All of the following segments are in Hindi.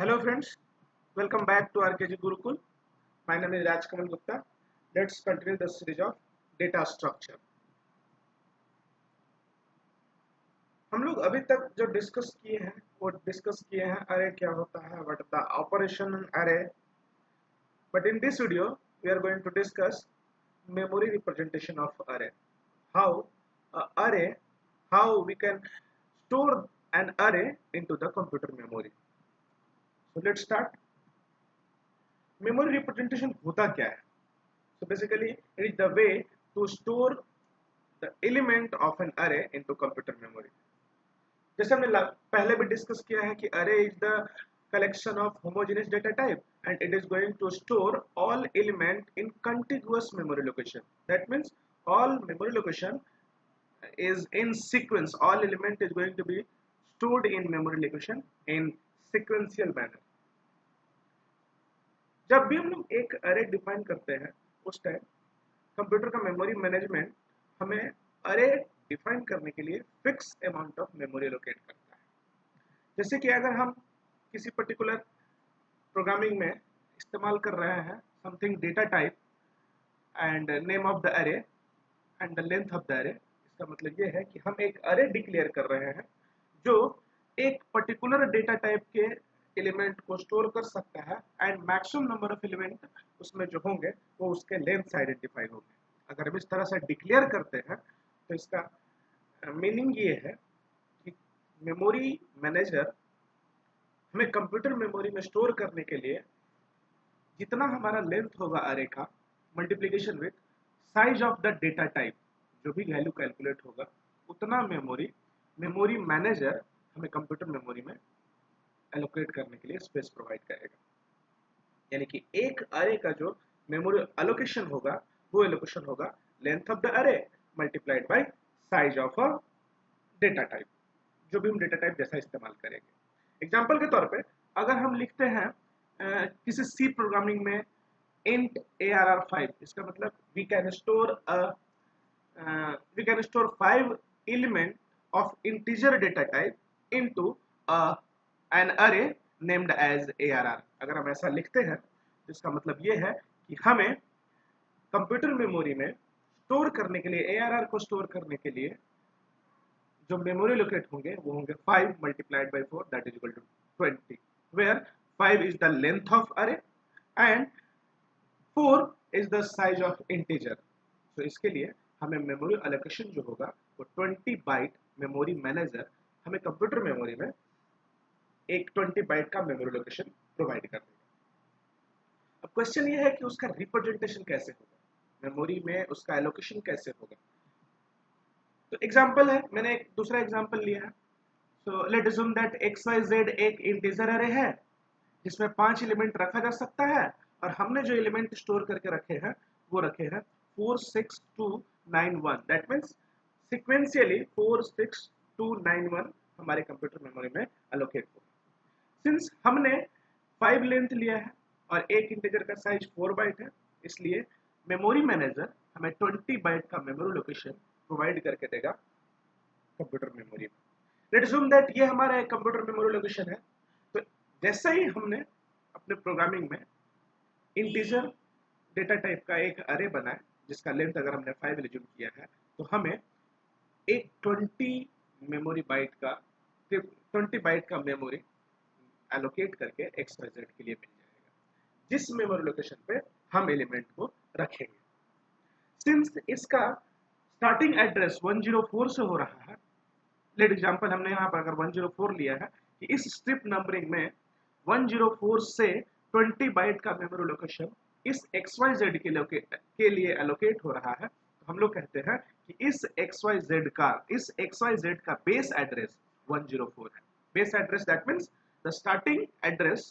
Hello friends, welcome back to RKG Gurukul. My name is Rajkamal Gupta. Let's continue the series of data structure. हम लोग अभी तक जो डिस्कस किए हैं वो डिस्कस किए हैं अरे क्या होता है, what is the operation in array. But in this video we are going to discuss memory representation of array. How array, how we can store an array into the computer memory. So let's start. Memory representation होता क्या है? So basically it is the way to store the element of an array into computer memory. जैसे हमने पहले भी डिस्कस किया है कि array is the collection of homogeneous data type and it is going to store all element in contiguous memory location. That means all memory location is in sequence. All element is going to be stored in memory location in sequential manner. जब भी हम लोग एक अरे डिफाइन करते हैं उस टाइम कंप्यूटर का मेमोरी मैनेजमेंट हमें अरे डिफाइन करने के लिए fix amount of memory allocate करता है। जैसे कि अगर हम किसी पर्टिकुलर प्रोग्रामिंग में इस्तेमाल कर रहे हैं something data type and name of the array and the length of the array, इसका मतलब ये है कि हम एक अरे डिक्लेयर कर रहे हैं जो एक पर्टिकुलर डेटा टाइप के एलिमेंट को स्टोर कर सकता है and maximum number of element उसमें जो होंगे वो उसके लेंथ से आइडेंटिफाई होंगे। अगर हम इस तरह से डिक्लेयर करते हैं तो इसका मीनिंग ये है कि मेमोरी मैनेजर हमें कंप्यूटर मेमोरी में स्टोर करने के लिए जितना हमारा लेंथ होगा अरे का multiplication with size of the data type, जो भी वैल्यू कैलकुलेट होगा उतना मेमोरी मैनेजर हमें कंप्यूटर मेमोरी में एलोकेट करने के लिए स्पेस प्रोवाइड करेगा। यानी कि एक अरे का जो मेमोरी एलोकेशन होगा वो एलोकेशन होगा लेंथ ऑफ द अरे multiplied by size of a data type, जो भी हम डेटा टाइप जैसा इस्तेमाल करेंगे। एग्जांपल के तौर पे अगर हम लिखते हैं किसी सी प्रोग्रामिंग में int arr5, इसका मतलब we can store 5 element of integer data type into an array named as arr। अगर हम ऐसा लिखते हैं तो इसका मतलब ये है कि हमें कंप्यूटर मेमोरी में स्टोर करने के लिए arr को स्टोर करने के लिए जो मेमोरी लोकेट होंगे वो होंगे 5 multiplied by 4 that is equal to 20, where 5 is the length of array and 4 is the size of integer। तो इसके लिए हमें मेमोरी एलोकेशन जो होगा वो 20 बाइट मेमोरी मैनेजर हमें कंप्यूटर मेमोरी में एक 20 बाइट का मेमोरी लोकेशन प्रोवाइड कर देगा। अब क्वेश्चन ये है कि उसका रिप्रेजेंटेशन कैसे होगा, मेमोरी में उसका एलोकेशन कैसे होगा। तो एग्जांपल है, मैंने एक दूसरा एग्जांपल लिया है। So let assume that xyz एक इंटीजर अरे है जिसमें 5 एलिमेंट रखा जा सकता है और हमने जो एलिमेंट स्टोर करके रखे हैं वो रखे हैं 4 6 2 9 1। दैट मीन्स सिक्वेंशियली 4 6 2 9 1 हमारे कंप्यूटर मेमोरी में एलोकेट होगा। सिंस हमने 5 लेंथ लिया है और एक इंटीजर का साइज 4 बाइट है, इसलिए मेमोरी मैनेजर हमें 20 बाइट का मेमोरी लोकेशन प्रोवाइड करके देगा कंप्यूटर मेमोरी में। लेट्स अज्यूम दैट ये हमारा एक कंप्यूटर मेमोरी लोकेशन है। तो जैसे ही हमने अपने प्रोग्रामिंग में इंटीजर डेटा टाइप का एक अरे बनाए जिसका लेंथ अगर हमने 5 एज्यूम किया है तो हमें एक 20 बाइट का मेमोरी एलोकेट करके XYZ के लिए मिल जाएगा, जिस मेमोरी लोकेशन पे हम एलिमेंट को रखेंगे। सिंस इसका स्टार्टिंग एड्रेस 104 से हो रहा है, लेट एग्जांपल हमने यहाँ पर अगर 104 लिया है कि इस स्ट्रिप नंबरिंग में 104 से 20 बाइट का मेमोरी लोकेशन इस XYZ के लिए एलोकेट हो रहा है, तो हम लोग कहते हैं कि इस XYZ का बेस एड्रेस 104 है। Base address that means the starting address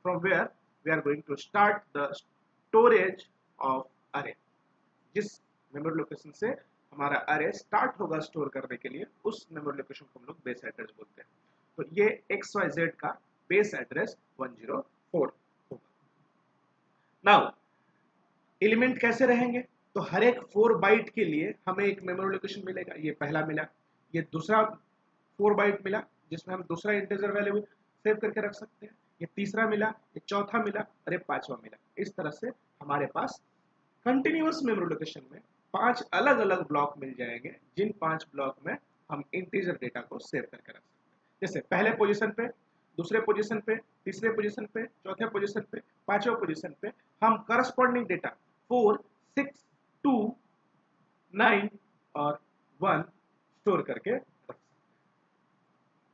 from where we are going to start the storage of array। जिस मेमोरी लोकेशन से हमारा अरे स्टार्ट होगा स्टोर करने के लिए उस मेमोरी लोकेशन को हम लोग बेस एड्रेस बोलते हैं। तो ये XYZ का बेस एड्रेस 104 होगा। नाउ एलिमेंट कैसे रहेंगे, तो हर एक 4 बाइट के लिए हमें एक मेमोरी लोकेशन मिलेगा। ये पहला मिला, ये दूसरा 4 बाइट मिला जिसमें हम दूसरा इंटीजर वैल्यू सेव करके रख सकते हैं, ये तीसरा मिला, ये चौथा मिला और ये पांचवा मिला। इस तरह से हमारे पास कंटिन्यूअस मेमोरी लोकेशन में 5 अलग अलग ब्लॉक मिल जाएंगे, जिन 5 ब्लॉक में हम इंटीजर डेटा को सेव करके रख सकते हैं। जैसे पहले पोजीशन पे, दूसरे पोजीशन पे, तीसरे पोजीशन पे, चौथे पोजीशन पे, पांचवें पोजीशन पे हम करस्पॉन्डिंग डेटा 4, 6, 2, 9 और 1 स्टोर करके रख सकते हैं।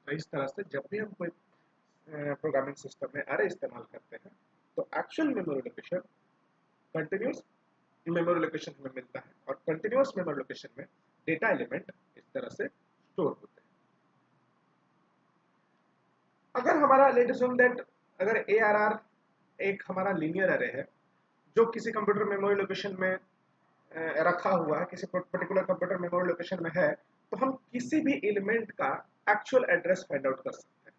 तो इस तरह से जब भी हम कोई प्रोग्रामिंग सिस्टम में अरे इस्तेमाल करते हैं तो actual memory location continuous memory location हमें मिलता है और कंटिन्यूअस मेमोरी लोकेशन में डेटा एलिमेंट इस तरह से स्टोर होते हैं। अगर हमारा लेट अज्यूम दैट अगर ARR एक हमारा लीनियर अरे है जो किसी कंप्यूटर मेमोरी लोकेशन में रखा हुआ है, किसी पर्टिकुलर कंप्यूटर मेमोरी लोकेशन में है, तो हम किसी भी एलिमेंट का एक्चुअल एड्रेस फाइंड आउट कर सकते हैं,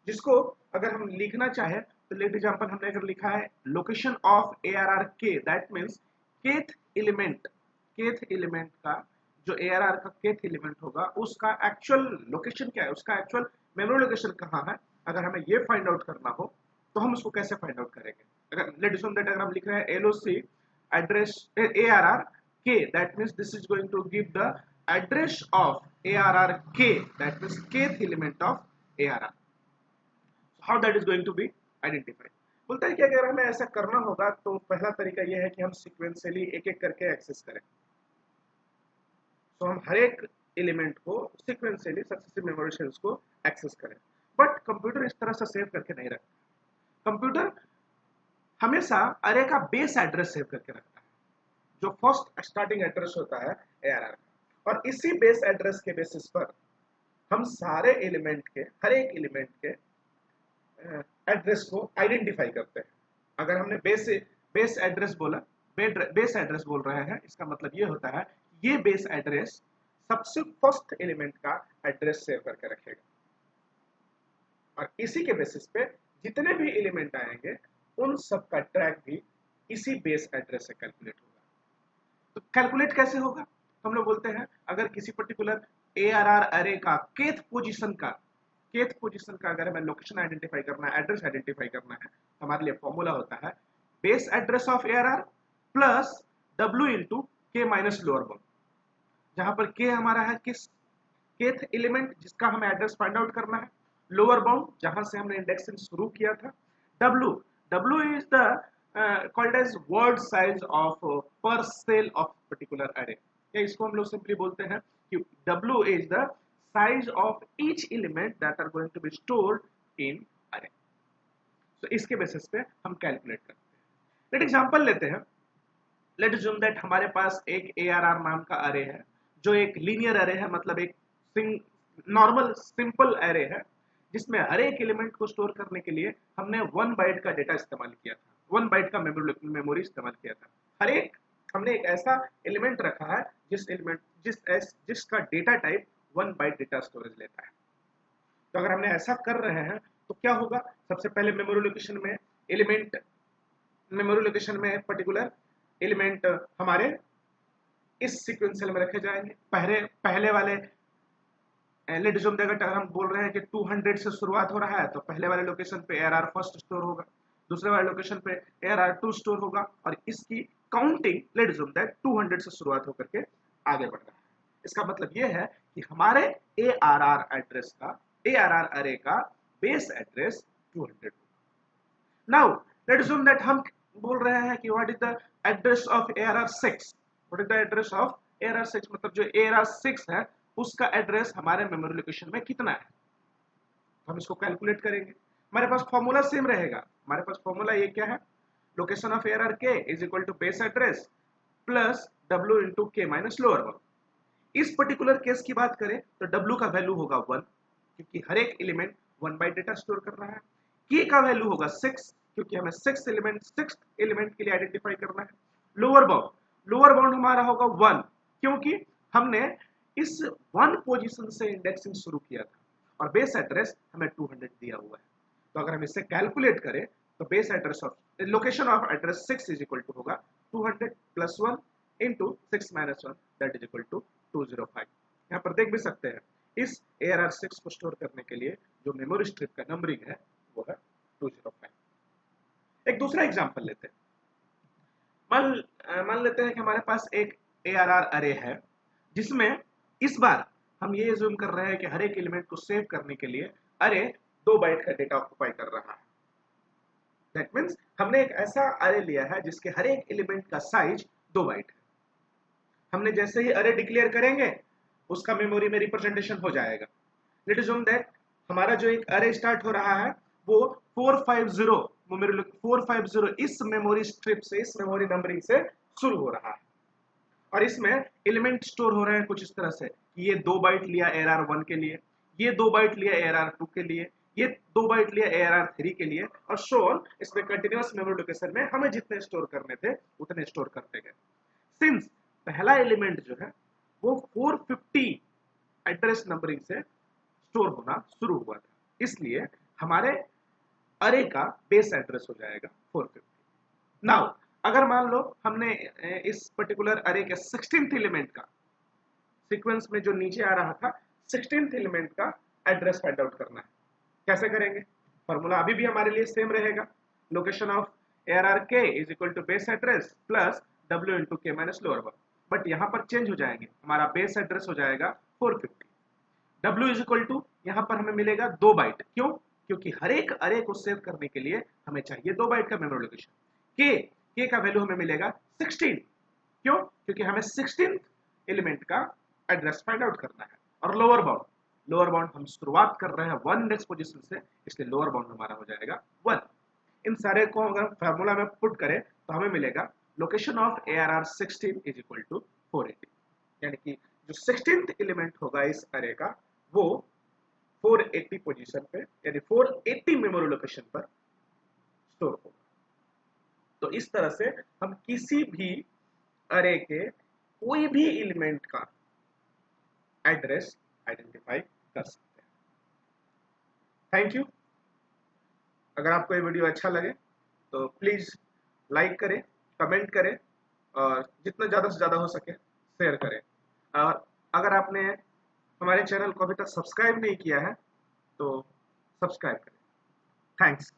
जिसको अगर हम लिखना चाहे तो लेट एग्जांपल हमने अगर लिखा है location of ARR k, that means kth element का जो ARR का केथ एलिमेंट होगा उसका एक्चुअल लोकेशन क्या है, उसका एक्चुअल मेमोरी लोकेशन कहाँ है, अगर हमें ये फाइंड आउट करना हो तो हम उसको कैसे फाइंड आउट करेंगे। अगर लेट अज्यूम दैट अगर हम लिख रहे हैं LOC address ARR k, that means this is going to give the address of ARR k, that means kth element of ARR. So how that is going to be identified? बोलता है कि अगर हमें ऐसा करना होगा तो पहला तरीका यह है कि हम सीक्वेंशियली एक एक करके एक्सेस करें। तो हम हर एक एलिमेंट को सीक्वेंशियली सक्सेसिव मेमोरी शेल्स को एक्सेस करें, बट कंप्यूटर इस तरह से सेव करके नहीं रखता। कंप्यूटर हमेशा अरे का बेस एड्रेस सेव करके रखता है, जो फर्स्ट स्टार्टिंग एड्रेस होता है ARR का, और इसी बेस एड्रेस के बेसिस पर हम सारे एलिमेंट के, हर एक एलिमेंट के एड्रेस को आइडेंटिफाई करते हैं। अगर हमने बेस एड्रेस बोला, बेस एड्रेस बोल रहे हैं, इसका मतलब ये होता है ये बेस एड्रेस सबसे फर्स्ट एलिमेंट का एड्रेस सेव करके रखेगा, और इसी के बेसिस पे जितने भी एलिमेंट आएंगे उन सब का ट्रैक भी इसी बेस एड्रेस से कैलकुलेट होगा। तो कैलकुलेट कैसे होगा? हम लोग बोलते हैं अगर किसी पर्टिकुलर ARR अरे का केथ पोजीशन का अगर हमें लोकेशन आइडेंटिफाई करना है, एड्रेस आइडेंटिफाई करना है, हमारे लिए फॉर्मूला होता है base address of ARR plus W into K minus lower bound, जहां पर के हमारा है किस केथ एलिमेंट जिसका हमें एड्रेस फाइंड आउट करना है, लोअर बाउंड जहां से हमने इंडेक्सिंग शुरू किया था, W is the called as word size of per cell of particular array, या इसको हम लोग सिंपली बोलते हैं कि W is the size of each element that are going to be stored in array. So इसके बेसिस पे हम कैलकुलेट करते हैं। लेट एग्जांपल लेते हैं, लेट अज्यूम दैट हमारे पास एक ARR नाम का अरे है जो एक लीनियर अरे है, मतलब एक नॉर्मल सिंपल अरे है जिसमें हर एक एलिमेंट को स्टोर करने के लिए हमने 1 बाइट का डेटा इस्तेमाल किया था, 1 बाइट का मेमोरी इस्तेमाल किया था। हर एक हमने एक ऐसा एलिमेंट रखा है जिसका data type 1 byte data storage लेता है। तो अगर हमने ऐसा कर रहे हैं तो क्या होगा, सबसे पहले मेमोरी लोकेशन में पर्टिकुलर एलिमेंट हमारे इस सीक्वेंशियल में रखे जाएंगे। पहले वाले लेट अज्यूम दैट अगर हम बोल रहे हैं कि 200 से शुरुआत हो रहा है तो पहले वाले लोकेशन पे ARR फर्स्ट स्टोर होगा, दूसरे वाले लोकेशन पे ARR 2 स्टोर होगा, और इसकी काउंटिंग लेट अज्यूम दैट 200 से शुरुआत होकर के आगे बढ़ रहा है। इसका मतलब यह है कि हमारे ARR अरे का बेस एड्रेस 200 होगा। नाउ लेट अज्यूम दैट हम बोल रहे हैं कि what is the address of ARR 6, what is the address of ARR 6, मतलब जो ARR 6 है उसका एड्रेस हमारे मेमोरी लोकेशन में कितना है, हम इसको कैलकुलेट करेंगे। हमारे पास फॉर्मूला सेम रहेगा, हमारे पास फॉर्मूला ये क्या है, location of ARR k is equal to base address plus W into K minus lower bound. इस पर्टिकुलर केस की बात करें तो W का वैल्यू होगा 1, क्योंकि हर एक एलिमेंट 1 बाइट डेटा स्टोर कर रहा है। K का वैल्यू होगा 6, क्योंकि हमें 6th एलिमेंट के लिए आइडेंटिफाई करना है। लोअर बाउंड हमारा होगा 1, क्योंकि हमने इस 1 पोजीशन से इंडेक्सिंग शुरू किया था, और बेस एड्रेस हमें 200 दिया हुआ है। तो अगर हम इससे कैलकुलेट करें तो base address of location of address 6 is equal to होगा 200 plus 1 into 6 minus 1 that is equal to 205। यहाँ पर देख भी सकते हैं इस ARR 6 को स्टोर करने के लिए जो मेमोरी स्ट्रिप का नंबरिंग है वो है 205। दूसरा एग्जांपल लेते हैं। मान लेते हैं कि हमारे पास एक ARR अरे है, जिसमें इस बार हम ये एज्यूम कर रहे हैं कि हर एक एलिमेंट को सेव करने के लिए अरे 2 बाइट का डेटा ऑक्युपाई कर रहा है। दैट मीन्स हमने एक ऐसा अरे लिया है जिसके हर एक एलिमेंट का साइज 2 बाइट है। हमने जैसे ही अरे डिक्लेयर करेंगे उसका मेमोरी में रिप्रेजेंटेशन हो जाएगा। लेट अस अज्यूम दैट हमारा जो एक अरे स्टार्ट हो रहा है वो 450 इस मेमोरी स्ट्रिप से, इस मेमोरी नंबरिंग से शुरू हो रहा है, और इसमें एलिमेंट स्टोर हो रहे हैं कुछ इस तरह से कि ये 2 बाइट लिया ARR1 के लिए, ये 2 बाइट लिया ARR2 के लिए, ये 2 बाइट लिया ARR3 के लिए, और सो ऑन। इसमें कंटिन्यूअस मेमोरी लोकेशन में हमें जितने स्टोर करने थे उतने स्टोर करते गए। सिंस पहला एलिमेंट जो है वो 450 एड्रेस नंबरिंग से स्टोर होना शुरू हुआ था, इसलिए हमारे अरे का बेस एड्रेस हो जाएगा 450। नाउ अगर मान लो हमने इस पर्टिकुलर अरे के 16th एलिमेंट का सीक्वेंस में जो नीचे आ रहा था 16th एलिमेंट का एड्रेस फाइंड आउट करना है, कैसे करेंगे? फॉर्मूला अभी भी हमारे लिए सेम रहेगा, location of ARRK is equal to base address plus W into K minus lower bound, but यहाँ पर चेंज हो जाएंगे, हमारा बेस एड्रेस हो जाएगा 450। W इज इक्वल टू यहाँ पर हमें मिलेगा 2 बाइट, क्यों? क्योंकि हर एक अरे को सेव करने के लिए हमें चाहिए 2 बाइट का मेमोरी लोकेशन। K का वैल्यू हमें मिलेगा 16, क्यों? क्योंकि हमें 16th एलिमेंट का एड्रेस फाइंड आउट करना है। और लोअर बाउंड हम शुरुआत कर रहे हैं 1 इंडेक्स पोजीशन से, इसलिए लोअर बाउंड हमारा हो जाएगा 1। इन सारे को अगर फार्मूला में पुट करें तो हमें मिलेगा location of ARR16 is equal to 480, यानी कि जो 16th एलिमेंट होगा इस अरे का वो 480 पोजीशन पे, यानी 480 मेमोरी लोकेशन पर स्टोर होगा। तो इस तरह से हम किसी भी अरे के कोई भी एलिमेंट का एड्रेस आइडेंटिफाई कर सकते हैं। Thank you. अगर आपको ये वीडियो अच्छा लगे तो प्लीज लाइक करें, कमेंट करें, और जितना ज़्यादा से ज़्यादा हो सके शेयर करें। और अगर आपने हमारे चैनल को अभी तक सब्सक्राइब नहीं किया है तो सब्सक्राइब करें। थैंक्स।